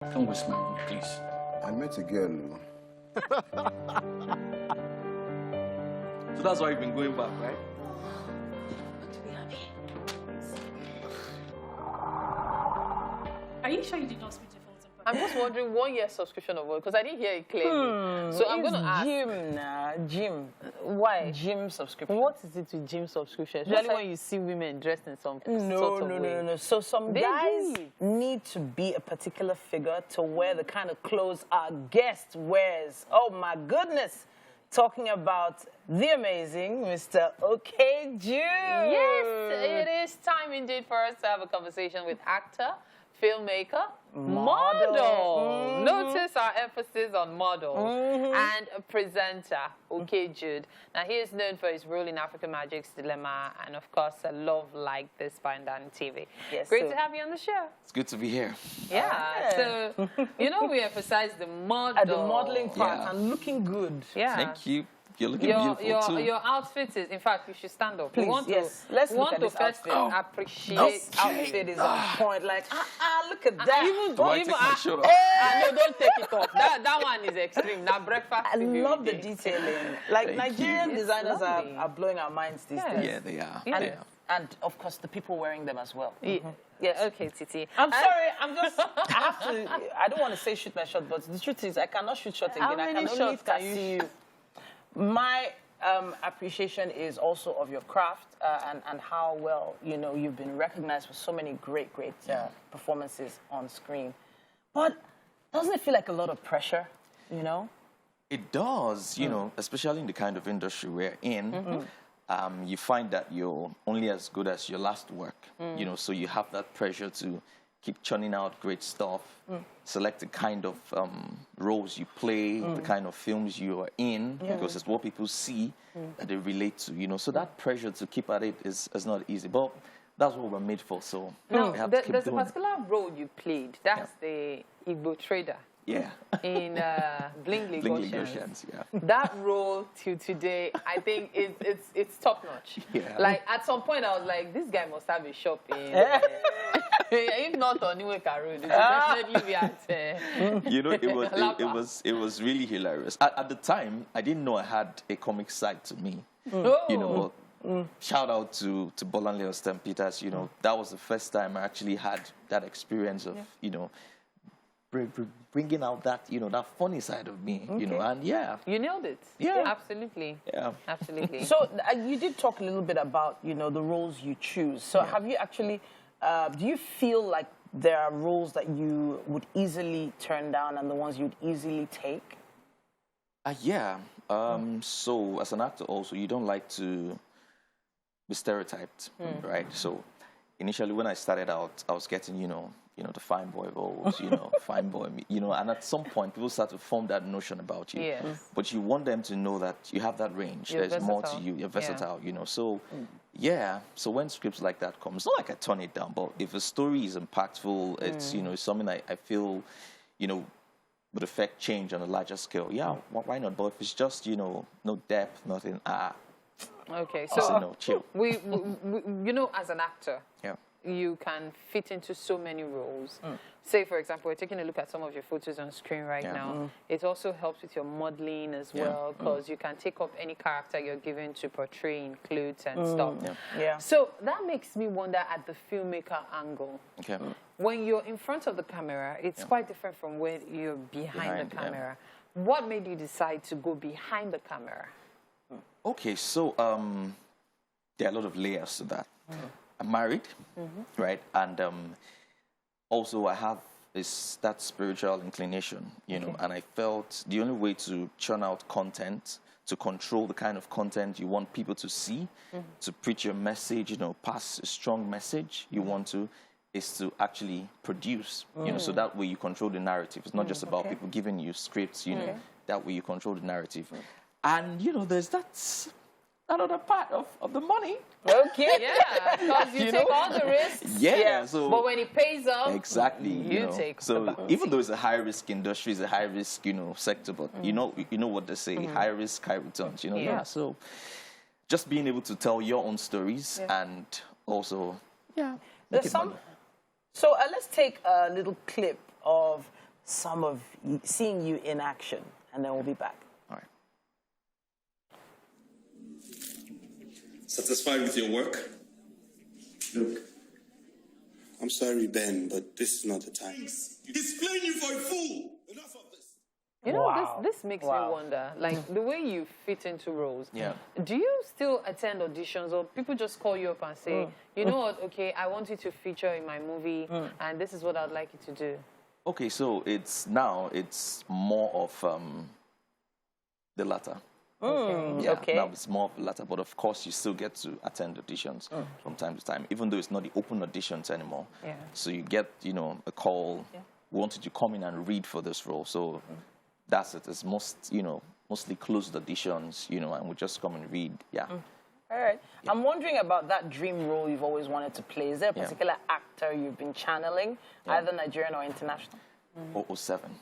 Don't waste my money, please. I met a girl. So that's why you've been going back, right? What do we have here? Are you sure you did not speak to Fulton? I'm just wondering 1 year subscription of what? Because I didn't hear it clearly. So I'm going to ask. Gym now, gym. Why? Gym subscription. What is it with gym subscription? Especially when you see women dressed in some sort of way. No. So some They guys do it. need to be a particular figure to wear the kind of clothes our guest wears. Oh my goodness. Talking about the amazing Mr. Okey Jude. Yes, it is time indeed for us to have a conversation with actor, filmmaker, model. Notice our emphasis on model. And a presenter, Okey Jude. Now, he is known for his role in African Magic's Dilemma and, of course, a Love Like This by Dan TV. Yes, Great so- to have you on the show. It's good to be here. Yeah. So, you know, we emphasize the model. At the modeling part Yeah. and looking good. Yeah. Thank you. You're looking beautiful too. Your outfit is, in fact, you should stand up. Please, we want yes. to, Let's we look want at to this first outfit. appreciate. This outfit is on point. Like, look at that. Do I take my shirt off? No, don't take it off. That one is extreme. Now breakfast. I love the detailing. Like, Thank Nigerian you. designers lovely. are blowing our minds these Yes. days. Yeah, they are. Yeah. They are. And, of course, the people wearing them as well. Yeah. Yes. Okay, Titi. I'm sorry, I don't want to say shoot my shot, but the truth is I cannot shoot shot again. How I many can only shots can you see you. My appreciation is also of your craft and how well, you know, you've been recognized for so many great performances on screen. But doesn't it feel like a lot of pressure, you know? It does, you know, especially in the kind of industry we're in. You find that you're only as good as your last work, you know, so you have that pressure to keep churning out great stuff, select the kind of roles you play, the kind of films you are in, because it's what people see that they relate to, you know. So that pressure to keep at it is not easy, but that's what we're made for, so Now, we have to keep there's a doing it. particular role you played. That's the Igbo trader Yeah. in Bling Bling Oceans. Oceans, yeah. That role till today, I think it's top notch. Yeah. Like at some point, I was like, this guy must have a shop in. If not on Iweka Road, it would definitely be at. You know, it was really hilarious. At the time, I didn't know I had a comic side to me. You know, but shout out to Bolanle Ostem Peters. You know, that was the first time I actually had that experience of you know bringing out that that funny side of me. You know, and You nailed it. Yeah. Absolutely. yeah. Absolutely. So you did talk a little bit about, you know, the roles you choose. So have you actually, do you feel like there are roles that you would easily turn down and the ones you'd easily take? Yeah. So as an actor, also, you don't like to be stereotyped, right? So initially, when I started out, I was getting, you know, the fine boy roles, you know, fine boy, you know, and at some point, people start to form that notion about you. Yes. But you want them to know that you have that range. You're There's more to versatile. you. You're Yeah. versatile, you know. So, yeah. So when scripts like that come, it's not like I turn it down, but if a story is impactful, it's, you know, it's something I feel, you know, would affect change on a larger scale. Yeah, why not? But if it's just, you know, no depth, nothing, Okay. so So no, chill. we, you know, as an actor, Yeah. you can fit into so many roles. Say, for example, we're taking a look at some of your photos on screen right Yeah. now. It also helps with your modeling as Yeah. well, because you can take up any character you're given to portray in clothes and stuff. Yeah. So that makes me wonder at the filmmaker angle. Okay. When you're in front of the camera, it's quite different from when you're behind the yeah. camera. What made you decide to go behind the camera? Okay, so there are a lot of layers to that. I'm married, right? And also I have that spiritual inclination, you know, and I felt the only way to churn out content, to control the kind of content you want people to see, to preach your message, you know, pass a strong message you want to, is to actually produce, you know, so that way you control the narrative. It's not just about people giving you scripts, you know, that way you control the narrative. And, you know, there's another part of the money. Okay. Yeah, because you take all the risks. Yeah, so But when it pays off, exactly, you know. take the So bounty. even though it's a high risk industry, it's a high risk, you know, sector, but you know what they say, high risk, high returns. You know, yeah. So just being able to tell your own stories and also, make There's it some. money. So let's take a little clip of seeing you in action, and then we'll be back. All right. Satisfied with your work? Look, I'm sorry, Ben, but this is not the time. He's playing you for a fool. Enough of this. You know, Wow. this makes me wonder, like, the way you fit into roles. Yeah. Do you still attend auditions, or people just call you up and say, you know what, okay, I want you to feature in my movie, and this is what I'd like you to do? Okay, so it's more of the latter. Yeah, Okay. now it's more of the latter, but of course you still get to attend auditions from time to time, even though it's not the open auditions anymore. Yeah. So you get, a call, we wanted to come in and read for this role. So that's it. It's mostly closed auditions, and we just come and read. Yeah. All right. Yeah. I'm wondering about that dream role you've always wanted to play. Is there a particular actor you've been channeling, either Nigerian or international? 007.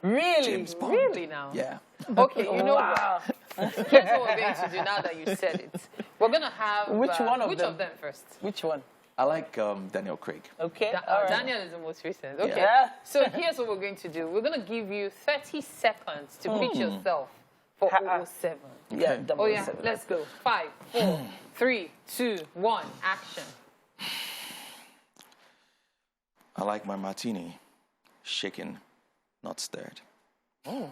Really? James Bond. Really now? Yeah. Okay, you know what? Here's what we're going to do now that you said it. We're going to have... Which one of which them? of them first? Which one? I like Daniel Craig. Okay. All right. Daniel is the most recent. Okay. Yeah. So here's what we're going to do. We're going to give you 30 seconds to pitch yourself for 007. Yeah. Oh, yeah. 007. Let's go. 5, 4, 3, 2, 1. Action. I like my martini shaken, not stirred. Now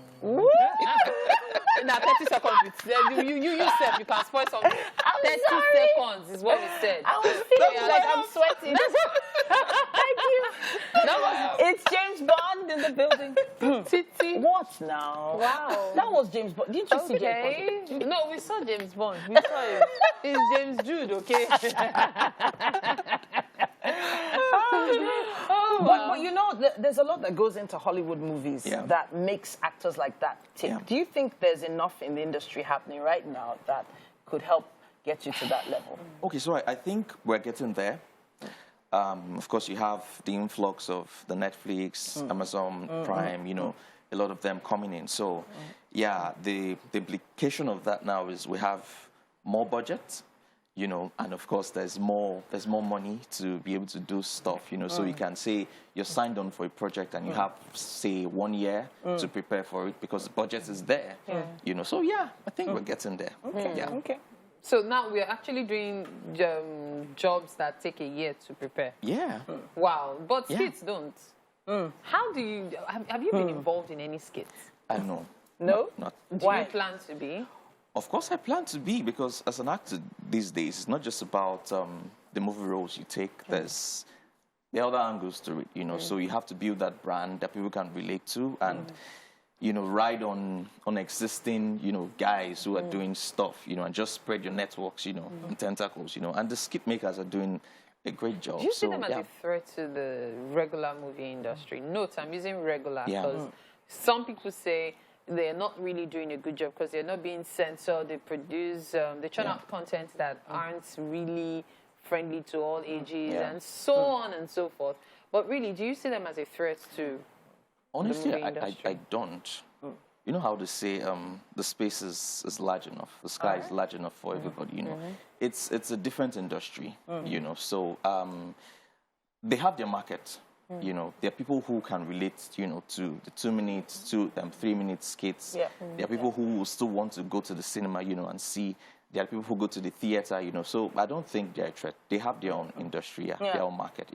30 seconds. You said you can spoil something. 30 seconds is what we said. I was feeling like I'm sweating. Thank you. It's James Bond in the building. Titi. What now? Wow. That was James Bond. Didn't you see Okay. James Bond? No, we saw James Bond. We saw it. It's James Jude, okay? But there's a lot that goes into Hollywood movies that makes actors like that tick. Yeah. Do you think there's enough in the industry happening right now that could help get you to that level? Okay, so I think we're getting there. Of course, you have the influx of the Netflix, Amazon Prime, a lot of them coming in. So, yeah, the implication of that now is we have more budget, and of course there's more money to be able to do stuff, so you can say you're signed on for a project and you have, say, 1 year to prepare for it because the budget is there, So, yeah, I think we're getting there. Okay. Yeah. Okay. So now we're actually doing jobs that take a year to prepare. Yeah. Wow. But skits don't. How do you... Have you been involved in any skits? I know. No? Not. Do you plan to be? Of course, I plan to be, because as an actor these days, it's not just about the movie roles you take. There's the other angles to it, So you have to build that brand that people can relate to, and ride on existing, guys who are doing stuff, and just spread your networks, and tentacles, And the skit makers are doing a great job. Do you see them as a threat to the regular movie industry? Note, I'm using regular because some people say they're not really doing a good job because they're not being censored. They produce, they churn out content that aren't really friendly to all ages and so on and so forth. But really, do you see them as a threat to Honestly, the movie industry? I don't. You know how they say the space is large enough, the sky is large enough for everybody, It's a different industry, So they have their market. There are people who can relate, to the 2 minutes, 3 minute skits. Yeah. There are people who still want to go to the cinema, and see. There are people who go to the theater, So I don't think they're a threat. They have their own industry, their own market,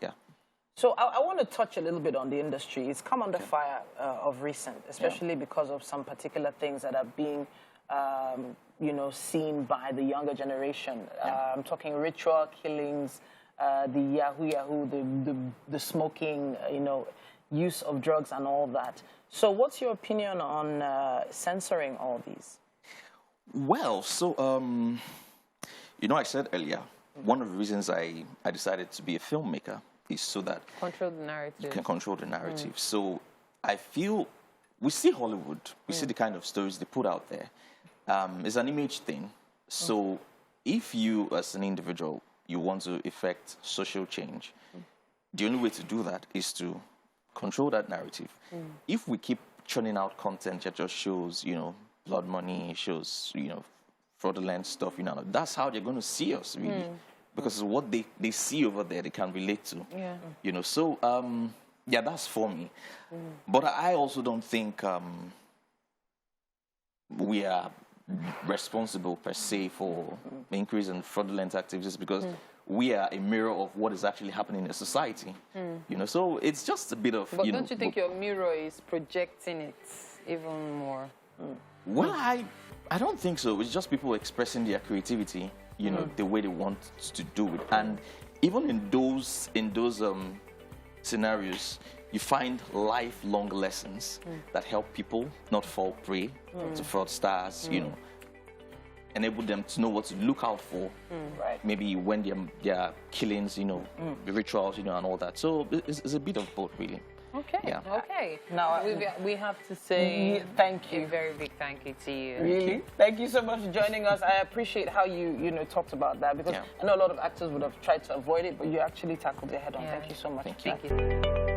So I want to touch a little bit on the industry. It's come under fire of recent, especially because of some particular things that are being, seen by the younger generation. I'm talking ritual killings, the yahoo, the smoking, use of drugs and all that. So what's your opinion on censoring all these? Well, so, I said earlier, one of the reasons I decided to be a filmmaker is so that control the narrative. you can control the narrative. So I feel we see Hollywood, we see the kind of stories they put out there. It's an image thing. So if you, as an individual, you want to effect social change, the only way to do that is to control that narrative. If we keep churning out content that just shows, blood money, shows, fraudulent stuff, that's how they're going to see us, really. Because it's what they see over there, they can relate to. Yeah. So, Yeah, that's for me. But I also don't think we are responsible per se for increase in fraudulent activities because we are a mirror of what is actually happening in society. You know, so it's just a bit of. But don't you think your mirror is projecting it even more? Well, I don't think so. It's just people expressing their creativity, you know, the way they want to do it. And even in those scenarios, you find lifelong lessons that help people not fall prey to fraudsters, you know, enable them to know what to look out for. Right. Maybe when they're killings, you know, rituals, you know, and all that. So it's a bit of both, really. Okay. Yeah. Okay. Now we have to say thank you. a very big thank you to you. Really? Thank you so much for joining us. I appreciate how you talked about that because I know a lot of actors would have tried to avoid it, but you actually tackled it head on. Yeah. Thank you so much. Thank you. Thank you.